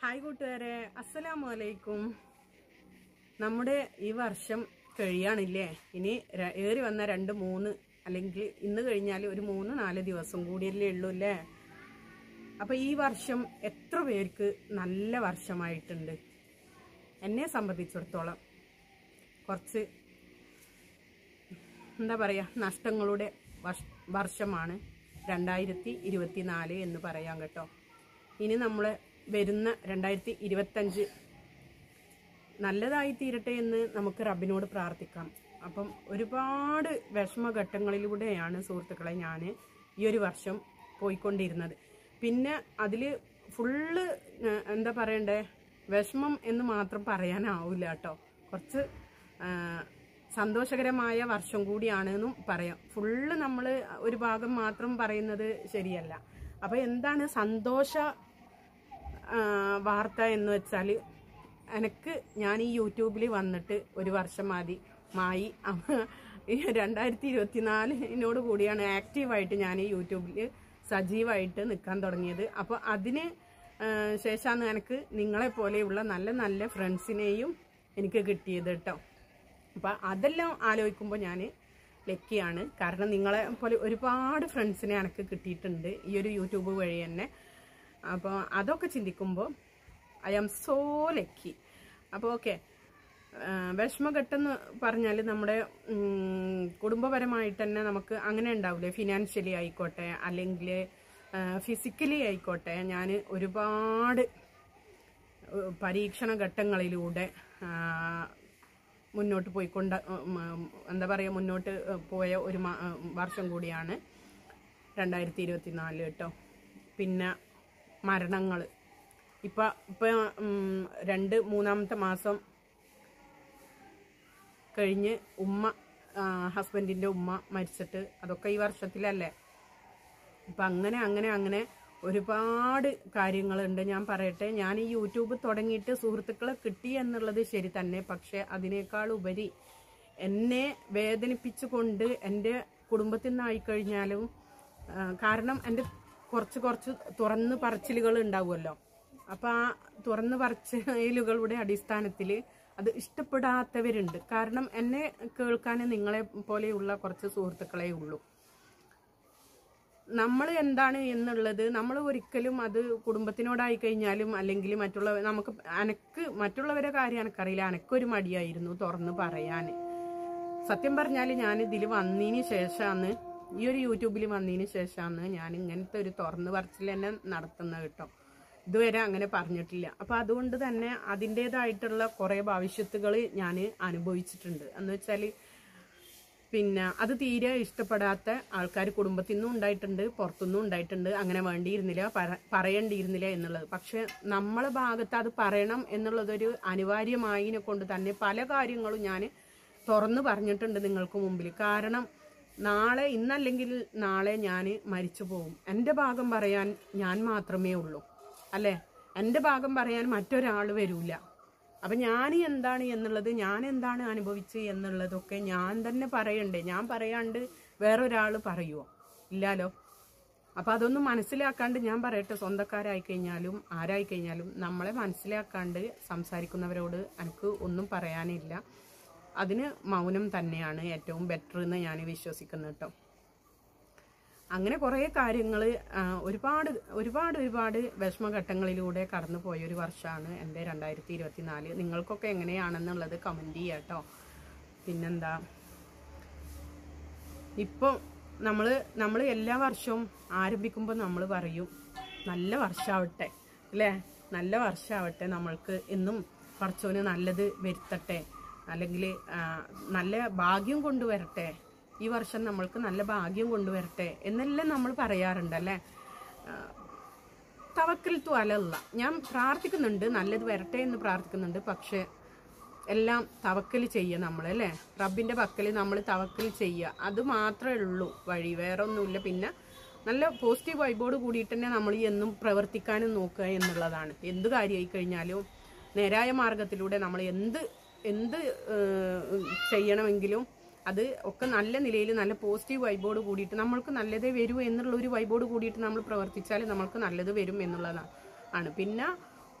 Hi കൂട്ടുകാരെ, അസ്സലാമു അലൈക്കും. നമ്മുടെ ഈ വർഷം കഴിയാണില്ലേ? ഇനി ഏറി വന്ന 2-3 അല്ലെങ്കിൽ ഇന്ന് കഴിഞ്ഞാൽ ഒരു 3-4 ദിവസം കൂടിയല്ലേ ഉള്ളൂ അല്ലേ? അപ്പൊ ഈ വർഷം എത്ര പേർക്ക് നല്ല വർഷമായിട്ടുണ്ട്? എന്നെ സംബന്ധിച്ചിടത്തോളം കുറച്ച് എന്താ പറയാ, നഷ്ടങ്ങളുടെ വർഷമാണ് 2024 എന്ന് പറയാം കേട്ടോ. ഇനി നമ്മൾ വരുന്ന 2025 നല്ലതായി തീരട്ടെ എന്ന് നമുക്ക് റബ്ബിനോട് പ്രാർത്ഥിക്കാം. അപ്പം ഒരുപാട് വിഷമഘട്ടങ്ങളിലൂടെയാണ് സുഹൃത്തുക്കളെ ഞാൻ ഈ ഒരു വർഷം പോയിക്കൊണ്ടിരുന്നത്. പിന്നെ അതിൽ ഫുള്ള് എന്താ പറയണ്ടേ, വിഷമം എന്ന് മാത്രം പറയാനാവില്ല കേട്ടോ. കുറച്ച് സന്തോഷകരമായ വർഷം കൂടിയാണെന്നും പറയാം. ഫുള്ള് നമ്മൾ ഒരു ഭാഗം മാത്രം പറയുന്നത് ശരിയല്ല. അപ്പൊ എന്താണ് സന്തോഷ വാർത്ത എന്ന് വെച്ചാൽ, ഞാൻ ഈ യൂട്യൂബിൽ വന്നിട്ട് ഒരു വർഷമായി 2024 കൂടിയാണ് ആക്റ്റീവായിട്ട് ഞാൻ ഈ യൂട്യൂബിൽ സജീവമായിട്ട് നിൽക്കാൻ തുടങ്ങിയത്. അപ്പോൾ അതിന് ശേഷമാണ് എനിക്ക് നിങ്ങളെ പോലെയുള്ള നല്ല നല്ല ഫ്രണ്ട്സിനെയും എനിക്ക് കിട്ടിയത് കേട്ടോ. അപ്പം അതെല്ലാം ആലോചിക്കുമ്പോൾ ഞാൻ ലക്കിയാണ്. കാരണം നിങ്ങളെ പോലെ ഒരുപാട് ഫ്രണ്ട്സിനെ എനിക്ക് കിട്ടിയിട്ടുണ്ട് ഈ ഒരു യൂട്യൂബ് വഴി തന്നെ. അപ്പോൾ അതൊക്കെ ചിന്തിക്കുമ്പോൾ ഐ ആം സോ ലക്കി. അപ്പോൾ ഓക്കെ, വിഷമഘട്ടെന്ന് പറഞ്ഞാൽ നമ്മുടെ കുടുംബപരമായിട്ട് തന്നെ നമുക്ക് അങ്ങനെ ഉണ്ടാവില്ലേ, ഫിനാൻഷ്യലി ആയിക്കോട്ടെ അല്ലെങ്കിൽ ഫിസിക്കലി ആയിക്കോട്ടെ. ഞാൻ ഒരുപാട് പരീക്ഷണ ഘട്ടങ്ങളിലൂടെ മുന്നോട്ട് പോയിക്കൊണ്ട് എന്താ പറയുക, മുന്നോട്ട് പോയ ഒരു വർഷം കൂടിയാണ് 2024 കേട്ടോ. പിന്നെ മരണങ്ങൾ ഇപ്പം 2-3 മാസം കഴിഞ്ഞ് ഹസ്ബൻഡിൻ്റെ ഉമ്മ മരിച്ചിട്ട്, അതൊക്കെ ഈ വർഷത്തിലല്ലേ. അപ്പം അങ്ങനെ ഒരുപാട് കാര്യങ്ങളുണ്ട്. ഞാൻ പറയട്ടെ, ഞാൻ ഈ യൂട്യൂബ് തുടങ്ങിയിട്ട് സുഹൃത്തുക്കളെ കിട്ടി എന്നുള്ളത് ശരി തന്നെ. പക്ഷെ അതിനേക്കാൾ ഉപരി എന്നെ വേദനിപ്പിച്ചുകൊണ്ട് എൻ്റെ കുടുംബത്തിൽ നിന്നായിക്കഴിഞ്ഞാലും, കാരണം എൻ്റെ കുറച്ച് തുറന്ന് പറച്ചിലുകൾ ഉണ്ടാവുമല്ലോ. അപ്പം ആ തുറന്ന് പറച്ചിലുകളുടെ അടിസ്ഥാനത്തിൽ അത് ഇഷ്ടപ്പെടാത്തവരുണ്ട്. കാരണം എന്നെ കേൾക്കാൻ നിങ്ങളെ പോലെയുള്ള കുറച്ച് സുഹൃത്തുക്കളെ ഉള്ളൂ. നമ്മൾ എന്താണ് എന്നുള്ളത് നമ്മൾ ഒരിക്കലും അത് കുടുംബത്തിനോടായി കഴിഞ്ഞാലും അല്ലെങ്കിൽ എനിക്ക് മറ്റുള്ളവരുടെ കാര്യം എനിക്കറിയില്ല. എനിക്കൊരു മടിയായിരുന്നു തുറന്ന് പറയാൻ. സത്യം പറഞ്ഞാൽ ഞാൻ ഇതിൽ വന്നതിന് ശേഷമാണ്, ഈ ഒരു യൂട്യൂബിൽ വന്നതിന് ശേഷമാണ് ഞാൻ ഇങ്ങനത്തെ ഒരു തുറന്ന് പറച്ചിൽ തന്നെ നടത്തുന്നത് കേട്ടോ. ഇതുവരെ അങ്ങനെ പറഞ്ഞിട്ടില്ല. അപ്പൊ അതുകൊണ്ട് തന്നെ അതിൻ്റെതായിട്ടുള്ള കുറെ ഭവിഷ്യത്തുകൾ ഞാൻ അനുഭവിച്ചിട്ടുണ്ട്. എന്ന് വെച്ചാൽ പിന്നെ അത് തീരെ ഇഷ്ടപ്പെടാത്ത ആൾക്കാർ കുടുംബത്തിൽ നിന്നും ഉണ്ടായിട്ടുണ്ട്, പുറത്തുനിന്നും ഉണ്ടായിട്ടുണ്ട്. അങ്ങനെ വേണ്ടിയിരുന്നില്ല, പറയേണ്ടിയിരുന്നില്ല എന്നുള്ളത്. പക്ഷെ നമ്മളെ ഭാഗത്ത് അത് പറയണം എന്നുള്ളതൊരു അനിവാര്യമായതിനെ കൊണ്ട് തന്നെ പല കാര്യങ്ങളും ഞാൻ തുറന്നു പറഞ്ഞിട്ടുണ്ട് നിങ്ങൾക്ക് മുമ്പിൽ. കാരണം ഇന്നല്ലെങ്കിൽ നാളെ ഞാൻ മരിച്ചു പോകും. എൻ്റെ ഭാഗം പറയാൻ ഞാൻ മാത്രമേ ഉള്ളൂ, അല്ലേ? എൻ്റെ ഭാഗം പറയാൻ മറ്റൊരാൾ വരൂല. അപ്പൊ ഞാൻ എന്താണ് എന്നുള്ളത്, ഞാൻ എന്താണ് അനുഭവിച്ച് എന്നുള്ളതൊക്കെ ഞാൻ തന്നെ പറയണ്ടേ. ഞാൻ പറയാണ്ട് വേറൊരാൾ പറയുമോ? ഇല്ലാലോ. അപ്പൊ അതൊന്നും മനസ്സിലാക്കാണ്ട് ഞാൻ പറയട്ടെ, സ്വന്തക്കാരായി കഴിഞ്ഞാലും ആരായി കഴിഞ്ഞാലും നമ്മളെ മനസ്സിലാക്കാണ്ട് സംസാരിക്കുന്നവരോട് എനിക്ക് ഒന്നും പറയാനില്ല. അതിന് മൗനം തന്നെയാണ് ഏറ്റവും ബെറ്റർ എന്ന് ഞാൻ വിശ്വസിക്കുന്നു കേട്ടോ. അങ്ങനെ കുറേ കാര്യങ്ങൾ ഒരുപാട് വിഷമഘട്ടങ്ങളിലൂടെ കടന്നു പോയൊരു വർഷമാണ് എൻ്റെ 2024. നിങ്ങൾക്കൊക്കെ എങ്ങനെയാണെന്നുള്ളത് കമൻറ്റ് ചെയ്യുക കേട്ടോ. പിന്നെന്താ, ഇപ്പം നമ്മൾ എല്ലാ വർഷവും ആരംഭിക്കുമ്പോൾ നമ്മൾ പറയും നല്ല വർഷമാവട്ടെ, അല്ലേ? നല്ല വർഷമാവട്ടെ, നമ്മൾക്ക് എന്നും പടച്ചോന് നല്ലത് വരുത്തട്ടെ, അല്ലെങ്കിൽ നല്ല ഭാഗ്യം കൊണ്ടുവരട്ടെ, ഈ വർഷം നമ്മൾക്ക് നല്ല ഭാഗ്യം കൊണ്ടുവരട്ടെ എന്നെല്ലാം നമ്മൾ പറയാറുണ്ടല്ലേ. തവക്കൽത്തു അലല്ല, ഞാൻ പ്രാർത്ഥിക്കുന്നുണ്ട്, നല്ലത് വരട്ടെ എന്ന് പ്രാർത്ഥിക്കുന്നുണ്ട്. പക്ഷെ എല്ലാം തവക്കൽ ചെയ്യുക നമ്മളല്ലേ, റബ്ബിന്റെ പക്കൽ നമ്മൾ തവക്കൽ ചെയ്യുക. അത് മാത്രമേ ഉള്ളൂ വഴി, വേറെ ഒന്നുമില്ല. പിന്നെ നല്ല പോസിറ്റീവ് വൈബോട് കൂടിയിട്ട് തന്നെ നമ്മൾ എന്നും പ്രവർത്തിക്കാനും നോക്കുക എന്നുള്ളതാണ്. എന്ത് കാര്യമായി കഴിഞ്ഞാലും നേരായ മാർഗത്തിലൂടെ നമ്മൾ എന്ത് ചെയ്യണമെങ്കിലും അത് ഒക്കെ നല്ല നിലയിൽ നല്ല പോസിറ്റീവ് വൈബോട് കൂടിയിട്ട് നമ്മൾക്ക് നല്ലതേ വരൂ എന്നുള്ള ഒരു വൈബോട് കൂടിയിട്ട് നമ്മൾ പ്രവർത്തിച്ചാൽ നമ്മൾക്ക് നല്ലത് വരും എന്നുള്ളതാണ്. പിന്നെ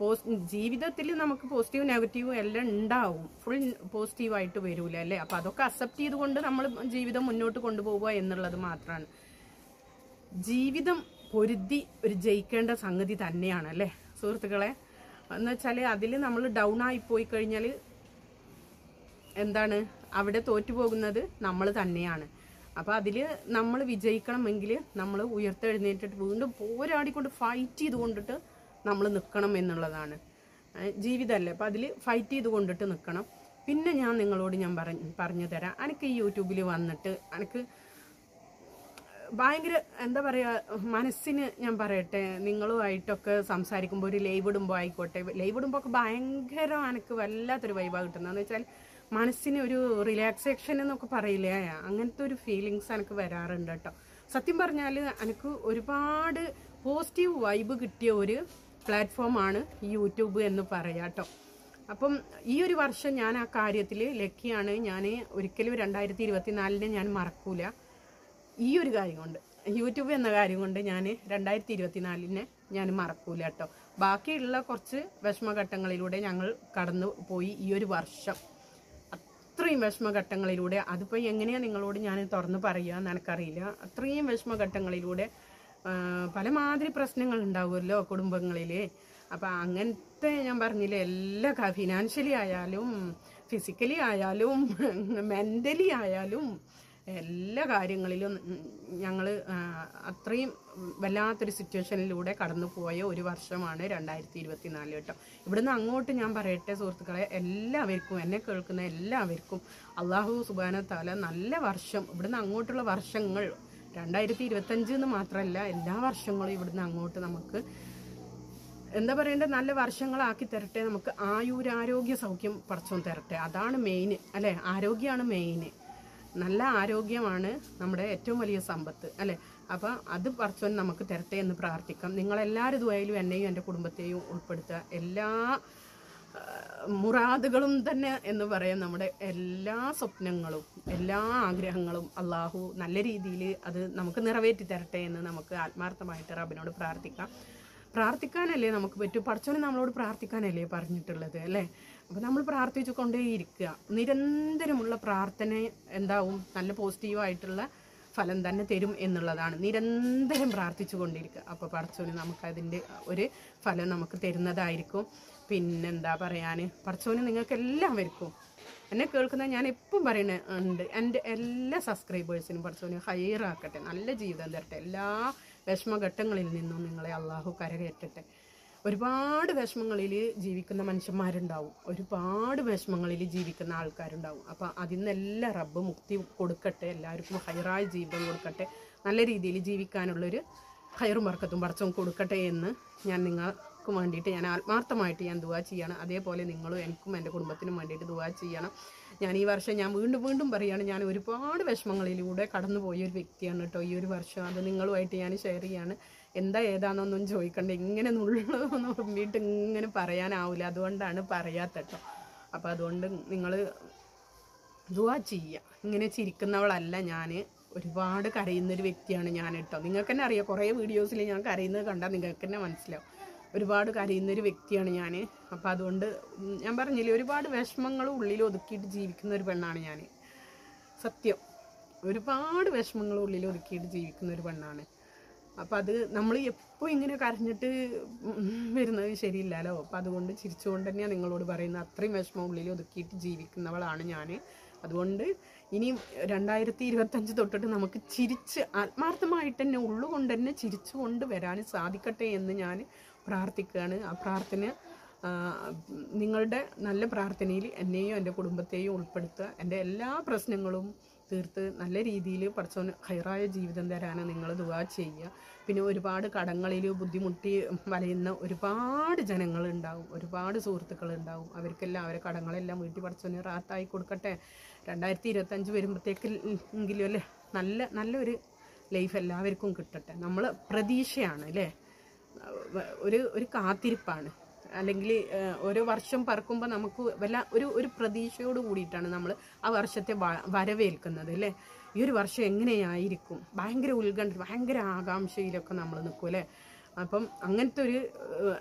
ജീവിതത്തിൽ നമുക്ക് പോസിറ്റീവ് നെഗറ്റീവും എല്ലാം ഉണ്ടാവും, ഫുൾ പോസിറ്റീവായിട്ട് വരൂല അല്ലേ. അപ്പം അതൊക്കെ അക്സെപ്റ്റ് ചെയ്തുകൊണ്ട് നമ്മൾ ജീവിതം മുന്നോട്ട് കൊണ്ടുപോവുക എന്നുള്ളത് മാത്രമാണ്. ജീവിതം പൊരുതി ഒരു ജയിക്കേണ്ട സംഗതി തന്നെയാണ് അല്ലേ സുഹൃത്തുക്കളെ. എന്ന് വെച്ചാൽ അതിൽ നമ്മൾ ഡൗൺ ആയി പോയി കഴിഞ്ഞാൽ എന്താണ്, അവിടെ തോറ്റുപോകുന്നത് നമ്മൾ തന്നെയാണ്. അപ്പം അതിൽ നമ്മൾ വിജയിക്കണമെങ്കിൽ നമ്മൾ ഉയർത്തെഴുന്നേറ്റിട്ട് വീണ്ടും പോരാടിക്കൊണ്ട് ഫൈറ്റ് ചെയ്തുകൊണ്ടിട്ട് നമ്മൾ നിൽക്കണം എന്നുള്ളതാണ് ജീവിതമല്ലേ. അപ്പം അതിൽ ഫൈറ്റ് ചെയ്ത് കൊണ്ടിട്ട് നിൽക്കണം. പിന്നെ ഞാൻ നിങ്ങളോട് ഞാൻ പറഞ്ഞു തരാം. എനിക്ക് ഈ യൂട്യൂബിൽ വന്നിട്ട് എനിക്ക് ഭയങ്കര എന്താ പറയുക, മനസ്സിന് ഞാൻ പറയട്ടെ, നിങ്ങളുമായിട്ടൊക്കെ സംസാരിക്കുമ്പോൾ ഒരു ലൈവ് ഇടുമ്പോൾ ആയിക്കോട്ടെ, ലൈവ് ഇടുമ്പോൾ ഒക്കെ ഭയങ്കര എനിക്ക് വല്ലാത്തൊരു വൈബാണ് കിട്ടുന്നതെന്ന് വെച്ചാൽ മനസ്സിന് ഒരു റിലാക്സേഷൻ എന്നൊക്കെ പറയില്ലേ, അങ്ങനത്തെ ഒരു ഫീലിങ്സ് എനിക്ക് വരാറുണ്ട് കേട്ടോ. സത്യം പറഞ്ഞാൽ എനിക്ക് ഒരുപാട് പോസിറ്റീവ് വൈബ് കിട്ടിയ ഒരു പ്ലാറ്റ്ഫോമാണ് ഈ യൂട്യൂബ് എന്ന് പറയാം കേട്ടോ. അപ്പം ഈ ഒരു വർഷം ഞാൻ ആ കാര്യത്തിൽ ലക്കിയാണ്. ഞാൻ ഒരിക്കലും 2024 ഞാൻ മറക്കൂല. ഈ ഒരു കാര്യം കൊണ്ട്, യൂട്യൂബ് എന്ന കാര്യം കൊണ്ട് ഞാൻ 2024 ഞാൻ മറക്കൂല കേട്ടോ. ബാക്കിയുള്ള കുറച്ച് വിഷമഘട്ടങ്ങളിലൂടെ ഞങ്ങൾ കടന്നു പോയി ഈ ഒരു വർഷം. അത്രയും വിഷമഘട്ടങ്ങളിലൂടെ, അതിപ്പോൾ എങ്ങനെയാണ് നിങ്ങളോട് ഞാൻ തുറന്ന് പറയുക എന്ന് എനിക്കറിയില്ല. അത്രയും വിഷമഘട്ടങ്ങളിലൂടെ പല മാതിരി പ്രശ്നങ്ങൾ ഉണ്ടാവുമല്ലോ കുടുംബങ്ങളിൽ. അപ്പം അങ്ങനത്തെ ഞാൻ പറഞ്ഞില്ലേ, എല്ലാ ഫിനാൻഷ്യലി ആയാലും ഫിസിക്കലി ആയാലും മെൻ്റലി ആയാലും എല്ലാ കാര്യങ്ങളിലും ഞങ്ങൾ അത്രയും വല്ലാത്തൊരു സിറ്റുവേഷനിലൂടെ കടന്നു പോയ ഒരു വർഷമാണ് 2024 കേട്ടോ. ഇവിടുന്ന് അങ്ങോട്ട് ഞാൻ പറയട്ടെ സുഹൃത്തുക്കളെ, എല്ലാവർക്കും, എന്നെ കേൾക്കുന്ന എല്ലാവർക്കും അള്ളാഹു സുബ്ഹാനഹു തആല നല്ല വർഷം, ഇവിടുന്ന് അങ്ങോട്ടുള്ള വർഷങ്ങൾ 2025 എന്ന് മാത്രമല്ല എല്ലാ വർഷങ്ങളും ഇവിടുന്ന് അങ്ങോട്ട് നമുക്ക് എന്താ പറയേണ്ടത്, നല്ല വർഷങ്ങളാക്കി തരട്ടെ. നമുക്ക് ആയുരാരോഗ്യ സൗഖ്യം പടച്ചോൻ തരട്ടെ. അതാണ് മെയിൻ അല്ലേ. ആരോഗ്യമാണ് മെയിൻ. നല്ല ആരോഗ്യമാണ് നമ്മുടെ ഏറ്റവും വലിയ സമ്പത്ത് അല്ലേ. അപ്പം അത് പടച്ചോൻ നമുക്ക് തരട്ടെ എന്ന് പ്രാർത്ഥിക്കാം. നിങ്ങളെല്ലാവരും ദുആയിലും എന്നെയും എൻ്റെ കുടുംബത്തെയും ഉൾപ്പെടുത്തുക. എല്ലാ മുറാദുകളും തന്നെ എന്ന് പറയാം, നമ്മുടെ എല്ലാ സ്വപ്നങ്ങളും എല്ലാ ആഗ്രഹങ്ങളും അള്ളാഹു നല്ല രീതിയിൽ അത് നമുക്ക് നിറവേറ്റി തരട്ടെ എന്ന് നമുക്ക് ആത്മാർത്ഥമായിട്ട് റബ്ബിനോട് പ്രാർത്ഥിക്കാം. പ്രാർത്ഥിക്കാനല്ലേ നമുക്ക് പറ്റൂ. പടച്ചോനെ നമ്മളോട് പ്രാർത്ഥിക്കാനല്ലേ പറഞ്ഞിട്ടുള്ളത് അല്ലേ. അപ്പം നമ്മൾ പ്രാർത്ഥിച്ചു കൊണ്ടേയിരിക്കുക. നിരന്തരമുള്ള പ്രാർത്ഥന എന്താവും, നല്ല പോസിറ്റീവായിട്ടുള്ള ഫലം തന്നെ തരും എന്നുള്ളതാണ്. നിരന്തരം പ്രാർത്ഥിച്ചു കൊണ്ടിരിക്കുക. അപ്പോൾ പടച്ചോന് നമുക്കതിൻ്റെ ഒരു ഫലം നമുക്ക് തരുന്നതായിരിക്കും. പിന്നെന്താ പറയാൻ, പടച്ചോന് നിങ്ങൾക്ക് എല്ലാവർക്കും, എന്നെ കേൾക്കുന്ന ഞാൻ എപ്പം പറയുന്നുണ്ട്, എൻ്റെ എല്ലാ സബ്സ്ക്രൈബേഴ്സിനും പടച്ചോന് ഹൈറാക്കട്ടെ, നല്ല ജീവിതം തരട്ടെ. എല്ലാ വിഷമഘട്ടങ്ങളിൽ നിന്നും നിങ്ങളെ അള്ളാഹു കരകയറ്റട്ടെ. ഒരുപാട് വിഷമങ്ങളിൽ ജീവിക്കുന്ന മനുഷ്യന്മാരുണ്ടാവും, ഒരുപാട് വിഷമങ്ങളിൽ ജീവിക്കുന്ന ആൾക്കാരുണ്ടാവും. അപ്പം അതിൽ നിന്നെല്ലാം റബ്ബ് മുക്തി കൊടുക്കട്ടെ, എല്ലാവർക്കും ഹൈറായ ജീവിതം കൊടുക്കട്ടെ, നല്ല രീതിയിൽ ജീവിക്കാനുള്ളൊരു ഹൈറും ബർക്കത്തും പടച്ചോൻ കൊടുക്കട്ടെ എന്ന് ഞാൻ നിങ്ങൾക്ക് വേണ്ടിയിട്ട് ഞാൻ ആത്മാർത്ഥമായിട്ട് ഞാൻ ദുആ ചെയ്യണം. അതേപോലെ നിങ്ങളും എനിക്കും എൻ്റെ കുടുംബത്തിനും വേണ്ടിയിട്ട് ദുആ ചെയ്യണം. ഞാൻ ഈ വർഷം ഞാൻ വീണ്ടും പറയുകയാണ്, ഞാൻ ഒരുപാട് വിഷമങ്ങളിലൂടെ കടന്നു പോയൊരു വ്യക്തിയാണ് കേട്ടോ ഈ ഒരു വർഷം. അത് നിങ്ങളുമായിട്ട് ഞാൻ ഷെയർ ചെയ്യാണ്. എന്താ ഏതാണെന്നൊന്നും ചോദിക്കണ്ട, ഇങ്ങനെ നുള്ളിട്ട് ഇങ്ങനെ പറയാനാവില്ല, അതുകൊണ്ടാണ് പറയാത്ത കേട്ടോ. അപ്പോൾ അതുകൊണ്ട് നിങ്ങൾ ദുആ ചെയ്യുക. ഇങ്ങനെ ചിരിക്കുന്നവളല്ല ഞാൻ, ഒരുപാട് കരയുന്നൊരു വ്യക്തിയാണ് ഞാൻ കേട്ടോ. നിങ്ങൾക്ക് തന്നെ അറിയാം, കുറേ വീഡിയോസിൽ ഞാൻ കരയുന്നത് കണ്ടാൽ നിങ്ങൾക്ക് തന്നെ മനസ്സിലാവും. ഒരുപാട് കരയുന്നൊരു വ്യക്തിയാണ് ഞാൻ. അപ്പോൾ അതുകൊണ്ട് ഞാൻ പറഞ്ഞില്ലേ, ഒരുപാട് വിഷമങ്ങൾ ഉള്ളിൽ ഒതുക്കിയിട്ട് ജീവിക്കുന്ന ഒരു പെണ്ണാണ് ഞാൻ. സത്യം, ഒരുപാട് വിഷമങ്ങൾ ഉള്ളിൽ ഒതുക്കിയിട്ട് ജീവിക്കുന്ന ഒരു പെണ്ണാണ്. അപ്പം അത് നമ്മൾ എപ്പോൾ ഇങ്ങനെ കരഞ്ഞിട്ട് വരുന്നത് ശരിയില്ലല്ലോ. അപ്പം അതുകൊണ്ട് ചിരിച്ചുകൊണ്ട് തന്നെയാണ് നിങ്ങളോട് പറയുന്നത്. അത്രയും വിഷമം ഉള്ളിൽ ഒതുക്കിയിട്ട് ജീവിക്കുന്നവളാണ് ഞാൻ. അതുകൊണ്ട് ഇനിയും 2025 തൊട്ടിട്ട് നമുക്ക് ചിരിച്ച് ആത്മാർത്ഥമായിട്ട് തന്നെ ഉള്ളുകൊണ്ട് തന്നെ ചിരിച്ചുകൊണ്ട് വരാൻ സാധിക്കട്ടെ എന്ന് ഞാൻ പ്രാർത്ഥിക്കുകയാണ്. ആ പ്രാർത്ഥന നിങ്ങളുടെ നല്ല പ്രാർത്ഥനയിൽ എന്നെയും എൻ്റെ കുടുംബത്തെയും ഉൾപ്പെടുത്തുക. എൻ്റെ എല്ലാ പ്രശ്നങ്ങളും തീർത്ത് നല്ല രീതിയിൽ പടച്ചോൻ ഹൈറായ ജീവിതം തരാൻ നിങ്ങൾ ദുആ ചെയ്യുക. പിന്നെ ഒരുപാട് കടങ്ങളിൽ ബുദ്ധിമുട്ടി വലയുന്ന ഒരുപാട് ജനങ്ങളുണ്ടാവും, ഒരുപാട് സുഹൃത്തുക്കളുണ്ടാവും. അവർക്കെല്ലാം അവരെ കടങ്ങളെല്ലാം വീട്ടിൽ പടച്ചോന് റാത്തായി കൊടുക്കട്ടെ. 2025 വരുമ്പോഴത്തേക്കെങ്കിലും അല്ലേ നല്ലൊരു ലൈഫ് എല്ലാവർക്കും കിട്ടട്ടെ. നമ്മൾ പ്രതീക്ഷയാണ് അല്ലേ, ഒരു കാത്തിരിപ്പാണ്. അല്ലെങ്കിൽ ഓരോ വർഷം പറക്കുമ്പോൾ നമുക്ക് ഒരു പ്രതീക്ഷയോട് കൂടിയിട്ടാണ് നമ്മൾ ആ വർഷത്തെ വരവേൽക്കുന്നത് അല്ലേ. ഈ ഒരു വർഷം എങ്ങനെയായിരിക്കും, ഭയങ്കര ഉത്കണ്ഠ, ഭയങ്കര ആകാംക്ഷയിലൊക്കെ നമ്മൾ നിൽക്കും അല്ലേ. അപ്പം അങ്ങനത്തെ ഒരു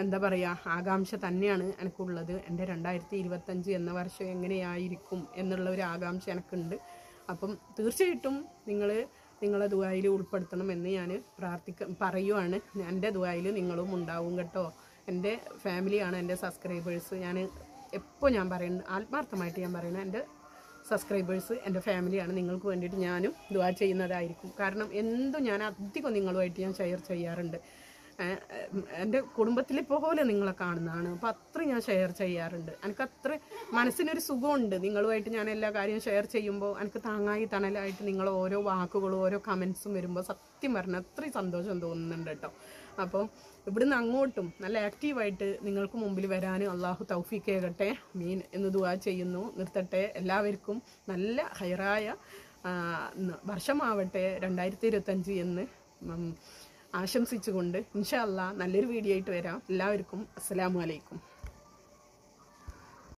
എന്താ പറയുക ആകാംക്ഷ തന്നെയാണ് എനിക്കുള്ളത്. എൻ്റെ 2025 എന്ന വർഷം എങ്ങനെയായിരിക്കും എന്നുള്ള ഒരു ആകാംക്ഷ എനിക്കുണ്ട്. അപ്പം തീർച്ചയായിട്ടും നിങ്ങളെ ദുആയിൽ ഉൾപ്പെടുത്തണം എന്ന് ഞാൻ പറയുവാണ്. എൻ്റെ ദുആയിൽ നിങ്ങളും ഉണ്ടാവും കേട്ടോ. എൻ്റെ ഫാമിലിയാണ് എൻ്റെ സബ്സ്ക്രൈബേഴ്സ്. ഞാൻ പറയുന്നത് ആത്മാർത്ഥമായിട്ട് ഞാൻ പറയുന്നത്, എൻ്റെ സബ്സ്ക്രൈബേഴ്സ് എൻ്റെ ഫാമിലിയാണ്. നിങ്ങൾക്ക് വേണ്ടിയിട്ട് ഞാനും ദുആ ചെയ്യുന്നതായിരിക്കും. കാരണം എന്തും ഞാൻ അധികം നിങ്ങളുമായിട്ട് ഞാൻ ഷെയർ ചെയ്യാറുണ്ട്. എൻ്റെ കുടുംബത്തിലെ പോലെ നിങ്ങളെ കാണുന്നതാണ്. അപ്പം അത്ര ഞാൻ ഷെയർ ചെയ്യാറുണ്ട്. എനിക്കത്ര മനസ്സിനൊരു സുഖമുണ്ട് നിങ്ങളുമായിട്ട് ഞാൻ എല്ലാ കാര്യവും ഷെയർ ചെയ്യുമ്പോൾ. എനിക്ക് താങ്ങായി തണലായിട്ട് നിങ്ങൾ ഓരോ വാക്കുകളും ഓരോ കമൻസും വരുമ്പോൾ സത്യം പറഞ്ഞാൽ അത്രയും സന്തോഷം തോന്നുന്നുണ്ട് കേട്ടോ. അപ്പം ഇവിടുന്ന് അങ്ങോട്ടും നല്ല ആക്റ്റീവായിട്ട് നിങ്ങൾക്ക് മുമ്പിൽ വരാൻ അള്ളാഹു തൗഫീഖ് ചെയ്യട്ടെ, മീൻ എന്ന് ദുആ ചെയ്യുന്നു. നിർത്തട്ടെ. എല്ലാവർക്കും നല്ല ഹൈറായ വർഷമാവട്ടെ 2025 എന്ന് ആശംസിച്ചുകൊണ്ട് ഇൻഷാ അല്ലാഹ് നല്ലൊരു വീഡിയോ ആയിട്ട് വരാം. എല്ലാവർക്കും അസ്സലാമു അലൈക്കും.